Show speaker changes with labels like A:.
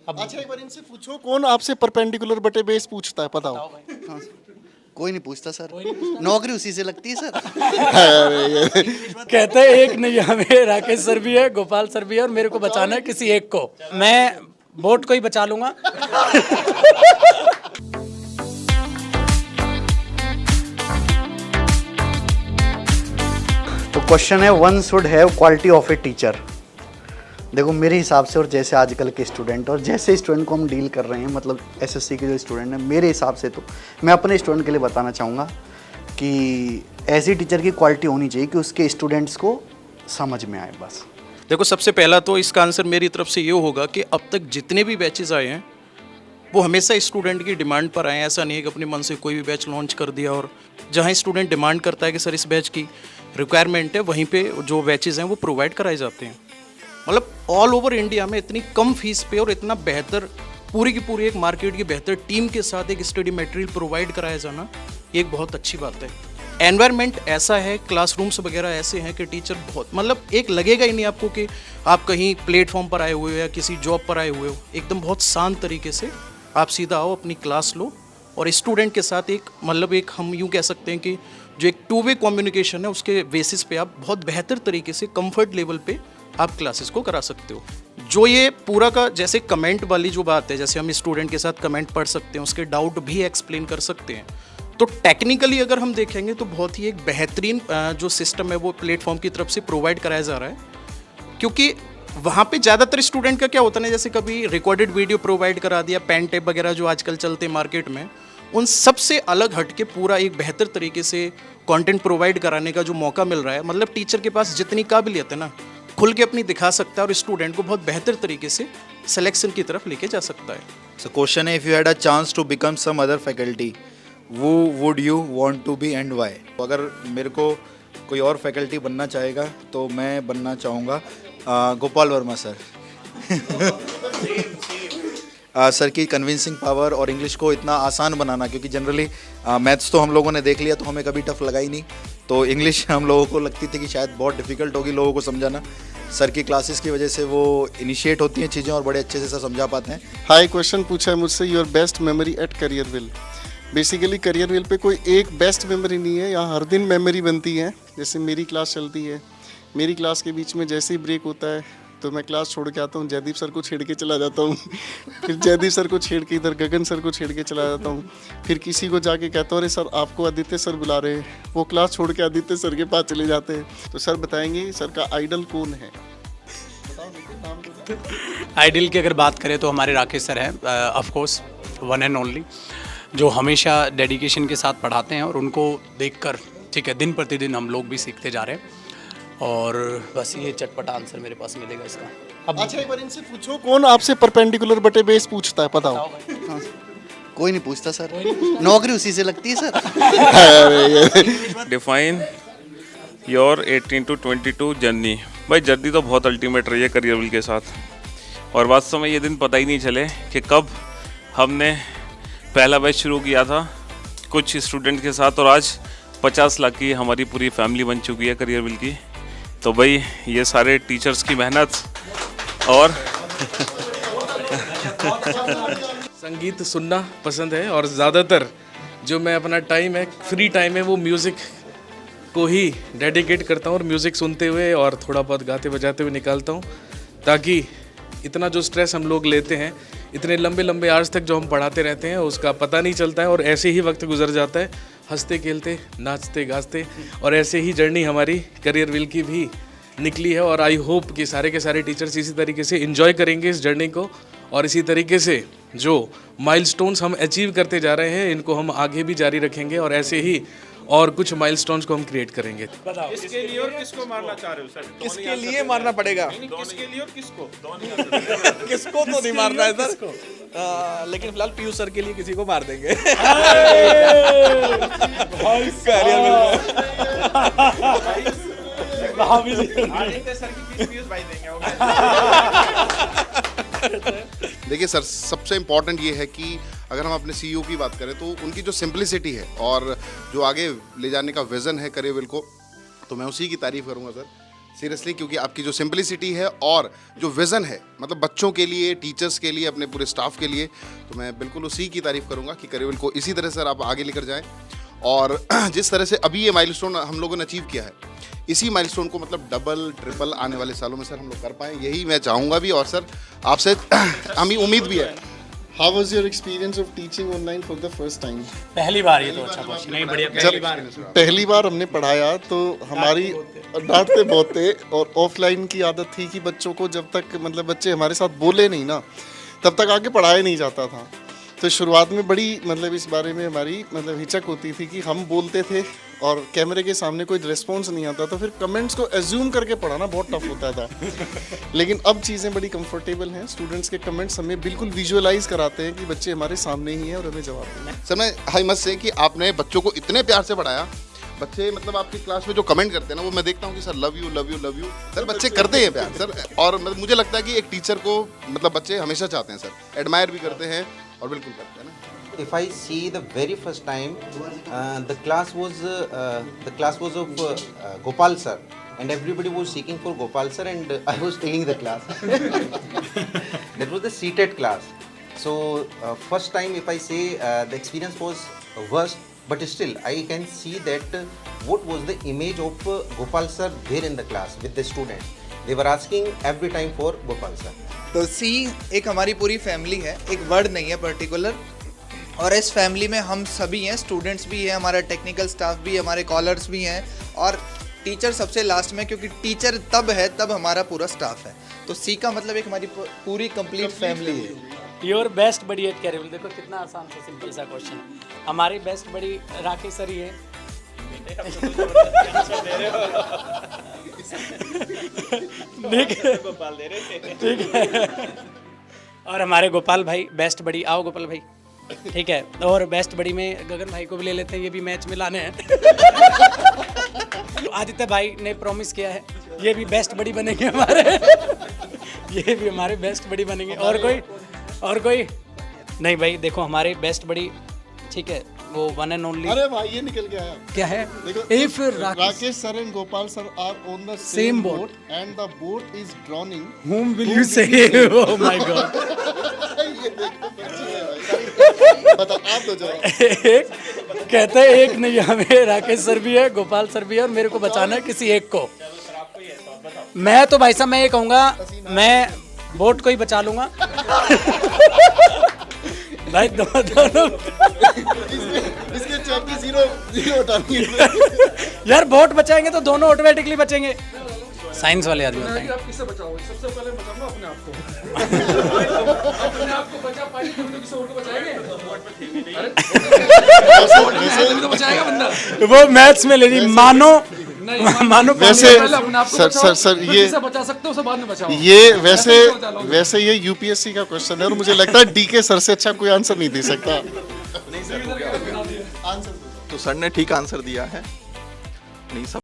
A: अच्छा एक बार इनसे पूछो, कौन आपसे परपेंडिकुलर बटे बेस पूछता है, बताओ।
B: हाँ, कोई नहीं पूछता सर, नौकरी उसी से लगती है सर।
C: कहते हैं एक नहीं, हमें राकेश सर भी है, गोपाल सर भी है, और मेरे को बचाना है किसी एक को। मैं बोट को ही बचा लूंगा।
B: तो क्वेश्चन है, one should have quality of a teacher. देखो मेरे हिसाब से, और जैसे आजकल के स्टूडेंट और जैसे स्टूडेंट को हम डील कर रहे हैं, मतलब एसएससी के जो स्टूडेंट हैं, मेरे हिसाब से तो मैं अपने स्टूडेंट के लिए बताना चाहूँगा कि ऐसी टीचर की क्वालिटी होनी चाहिए कि उसके स्टूडेंट्स को समझ में आए बस।
D: देखो सबसे पहला तो इसका आंसर मेरी तरफ से ये होगा कि अब तक जितने भी बैचेस आए हैं वो हमेशा स्टूडेंट की डिमांड पर आए हैं। ऐसा नहीं है कि अपने मन से कोई भी बैच लॉन्च कर दिया, और जहाँ स्टूडेंट डिमांड करता है कि सर इस बैच की रिक्वायरमेंट है, वहीं पे जो बैचेस हैं वो प्रोवाइड कराए जाते हैं। मतलब ऑल ओवर इंडिया में इतनी कम फीस पे और इतना बेहतर, पूरी की पूरी एक मार्केट की बेहतर टीम के साथ एक स्टडी मटेरियल प्रोवाइड कराया जाना, ये एक बहुत अच्छी बात है। एनवायरनमेंट ऐसा है, क्लासरूम्स वगैरह ऐसे हैं कि टीचर बहुत, मतलब एक लगेगा ही नहीं आपको कि आप कहीं प्लेटफॉर्म पर आए हुए हो या किसी जॉब पर आए हुए हो। एकदम बहुत शांत तरीके से आप सीधा आओ, अपनी क्लास लो, और स्टूडेंट के साथ एक, मतलब एक हम यूँ कह सकते हैं कि जो एक टू वे कम्युनिकेशन है, उसके बेसिस पे आप बहुत बेहतर तरीके से कंफर्ट लेवल पे आप क्लासेस को करा सकते हो। जो ये पूरा का, जैसे कमेंट वाली जो बात है, जैसे हम स्टूडेंट के साथ कमेंट पढ़ सकते हैं, उसके डाउट भी एक्सप्लेन कर सकते हैं, तो टेक्निकली अगर हम देखेंगे तो बहुत ही एक बेहतरीन जो सिस्टम है वो प्लेटफॉर्म की तरफ से प्रोवाइड कराया जा रहा है। क्योंकि वहाँ पे ज़्यादातर स्टूडेंट का क्या होता है ना, जैसे कभी रिकॉर्डेड वीडियो प्रोवाइड करा दिया, पेन टेप वगैरह जो आजकल चलते हैं मार्केट में, उन सब से अलग हट के पूरा एक बेहतर तरीके से कंटेंट प्रोवाइड कराने का जो मौका मिल रहा है। मतलब टीचर के पास जितनी काबिलियत है ना, खुल के अपनी दिखा सकता है और स्टूडेंट को बहुत बेहतर तरीके से सिलेक्शन की तरफ लेके जा सकता है।
E: So question है, if you had a chance to become some other faculty, who would you want to be and why? अगर मेरे को कोई और फैकल्टी बनना चाहेगा तो मैं बनना चाहूँगा गोपाल वर्मा सर। सर की कन्विंसिंग पावर और इंग्लिश को इतना आसान बनाना, क्योंकि जनरली मैथ्स तो हम लोगों ने देख लिया तो हमें कभी टफ लगा ही नहीं, तो इंग्लिश हम लोगों को लगती थी कि शायद बहुत डिफ़िकल्ट होगी लोगों को समझाना। सर की क्लासेस की वजह से वो इनिशिएट होती हैं चीज़ें और बड़े अच्छे से सर समझा पाते हैं।
A: हाई क्वेश्चन पूछा है मुझसे, your best memory at Careerwill. Basically Careerwill पे कोई एक बेस्ट मेमोरी नहीं है, यहाँ हर दिन मेमोरी बनती है। जैसे मेरी क्लास चलती है, मेरी क्लास के बीच में जैसे ही ब्रेक होता है तो मैं क्लास छोड़ के आता हूँ, जयदीप सर को छेड़ के चला जाता हूँ। फिर जयदीप सर को छेड़ के इधर गगन सर को छेड़ के चला जाता हूँ। फिर किसी को जाके कहता हूँ, अरे सर आपको आदित्य सर बुला रहे हैं, वो क्लास छोड़ के आदित्य सर के पास चले जाते हैं। तो सर बताएंगे सर का आइडल कौन है?
C: आइडियल की अगर बात करें तो हमारे राकेश सर हैं, of course one and only, जो हमेशा डेडिकेशन के साथ पढ़ाते हैं, और उनको देखकर ठीक है दिन प्रतिदिन हम लोग भी सीखते जा रहे हैं। और बस ये चटपटा आंसर मेरे पास मिलेगा इसका। अब
A: अच्छा एक बार इनसे पूछो, कौन आपसे परपेंडिकुलर बटे बेस पूछता है, बताओ।
B: हाँ, कोई नहीं पूछता सर, नौकरी उसी से लगती है sir.
F: Define your 18 to 22 journey. भाई जर्नी तो बहुत अल्टीमेट रही है करियरविल के साथ, और वास्तव में ये दिन पता ही नहीं चले कि कब हमने पहला बैच शुरू किया था कुछ स्टूडेंट के साथ, और आज 50 लाख की हमारी पूरी फैमिली बन चुकी है करियरविल की। तो भाई ये सारे टीचर्स की मेहनत। और
G: संगीत सुनना पसंद है, और ज़्यादातर जो मैं अपना टाइम है, फ्री टाइम है, वो म्यूज़िक को ही डेडिकेट करता हूँ, और म्यूज़िक सुनते हुए और थोड़ा बहुत गाते बजाते हुए निकालता हूँ, ताकि इतना जो स्ट्रेस हम लोग लेते हैं, इतने लंबे लंबे आवर्स तक जो हम पढ़ाते रहते हैं, उसका पता नहीं चलता है, और ऐसे ही वक्त गुजर जाता है हंसते खेलते नाचते गाते। और ऐसे ही जर्नी हमारी करियरविल की भी निकली है, और आई होप कि सारे के सारे टीचर्स इसी तरीके से एंजॉय करेंगे इस जर्नी को, और इसी तरीके से जो माइलस्टोन्स हम अचीव करते जा रहे हैं, इनको हम आगे भी जारी रखेंगे, और ऐसे ही और कुछ माइलस्टोन्स को हम क्रिएट करेंगे।
H: इसके लिए और किसको मारना चाह रहे हो सर?
I: किसके लिए मारना पड़ेगा?
H: किसके लिए और किसको?
I: किसको तो नहीं मारना है सर, लेकिन फिलहाल पीयूष सर के लिए किसी को मार देंगे।
J: देखिए सर, सबसे इम्पॉर्टेंट ये है कि अगर हम अपने सीईओ की बात करें तो उनकी जो सिंप्लिसिटी है और जो आगे ले जाने का विज़न है करियरविल को, तो मैं उसी की तारीफ़ करूंगा सर। सीरियसली, क्योंकि आपकी जो सिंपलिसिटी है और जो विज़न है, मतलब बच्चों के लिए, टीचर्स के लिए, अपने पूरे स्टाफ के लिए, तो मैं बिल्कुल उसी की तारीफ़ करूँगा कि करियरविल को इसी तरह से आप आगे लेकर जाएँ। और जिस तरह से अभी ये माइलस्टोन हम लोगों ने अचीव किया है, इसी माइलस्टोन को मतलब डबल ट्रिपल आने वाले सालों में सर हम लोग कर पाएँ, यही मैं चाहूँगा भी। और सर आपसे हमें उम्मीद भी है।
A: How was your experience of teaching online for the first time?
C: पहली बार ये तो अच्छा क्वेश्चन नहीं, बढ़िया पहली बार।
A: पहली बार हमने पढ़ाया तो हमारी डांटते बहुत थे, और ऑफलाइन की आदत थी कि बच्चों को जब तक मतलब बच्चे हमारे साथ बोले नहीं ना, तब तक आगे पढ़ाया नहीं जाता था। तो शुरुआत में बड़ी मतलब इस बारे में हमारी मतलब हिचक होती थी कि हम बोलते थे और कैमरे के सामने कोई रिस्पॉन्स नहीं आता, तो फिर कमेंट्स को एज्यूम करके पढ़ाना बहुत टफ होता था। लेकिन अब चीज़ें बड़ी कंफर्टेबल हैं, स्टूडेंट्स के कमेंट्स हमें बिल्कुल विजुअलाइज कराते हैं कि बच्चे हमारे सामने ही हैं और हमें जवाब देना है।
J: सर मैं हाई मस्ट से कि आपने बच्चों को इतने प्यार से पढ़ाया, बच्चे मतलब आपकी क्लास में जो कमेंट करते हैं ना, वो मैं देखता हूँ कि sir love you love you love you, sir बच्चे करते हैं प्यार सर। और मुझे लगता है कि एक टीचर को मतलब बच्चे हमेशा चाहते हैं सर, एडमायर भी करते हैं और बिल्कुल करते हैं ना।
K: If I see the very first time, the class was of Gopal sir, and everybody was seeking for Gopal sir, and I was taking the class. That was the seated class. So first time, if I say the experience was worst, but still I can see that what was the image of Gopal sir there in the class with the students. They were asking every time for Gopal sir.
L: तो सी एक हमारी पूरी family है, एक word नहीं है particular, और इस फैमिली में हम सभी हैं, स्टूडेंट्स भी हैं, हमारा टेक्निकल स्टाफ भी, हमारे कॉलर्स भी हैं, और टीचर सबसे लास्ट में, क्योंकि टीचर तब है तब हमारा पूरा स्टाफ है। तो सी का मतलब एक हमारी पूरी कंप्लीट फैमिली है।
C: योर बेस्ट बडी एट कैरियरविल, देखो कितना आसान सा सिंपल सा क्वेश्चन है। हमारी बेस्ट बडी राकेश सर ही है। ठीक है। और हमारे गोपाल भाई बेस्ट बडी, आओ गोपाल भाई, ठीक है। और बेस्ट बडी में गगन भाई को भी ले लेते हैं, ये भी मैच में लाने हैं। आदित्य भाई ने प्रॉमिस किया है, ये भी बेस्ट बडी बनेंगे हमारे। ये भी हमारे बेस्ट बडी बनेंगे। और कोई नहीं भाई, देखो हमारे बेस्ट बडी, ठीक है, वो वन एंड ओनली।
A: अरे भाई ये निकल गया
C: क्या है?
A: देखो,
C: if
A: Rakesh sir and Gopal sir are on the
C: Same
A: same
C: boat.
A: Boat and the boat is drowning,
C: whom will you say? Oh my God.
A: बता आप तो जाओ।
C: एक कहते हैं एक नहीं, हमें राकेश सर भी है, गोपाल सर भी है, और मेरे को बचाना है किसी एक को। मैं तो भाई साहब मैं ये कहूँगा, मैं बोट को ही बचा लूंगा। भाई दोनों
A: इसके चौकी जीरो हटानी है।
C: यार बोट बचाएंगे तो दोनों ऑटोमेटिकली बचेंगे। साइंस वाले आदमी बताएंगे।
G: आप किससे बचाओगे? सबसे पहले बचाऊंगा अपने आप को। अपने आप को बचा पाएंगे तभी तो किसी और को बचाएंगे। अरे तो बचाएगा बंदा।
C: वो मैथ्स में लेनी, मानो
A: वैसे सर ये
G: बचा सकते हो, उसे बाद में बचाओ।
A: ये वैसे ये यूपीएससी का क्वेश्चन है, और मुझे लगता है डीके सर से अच्छा कोई आंसर नहीं दे सकता।
I: तो सर ने ठीक आंसर दिया है। नहीं सब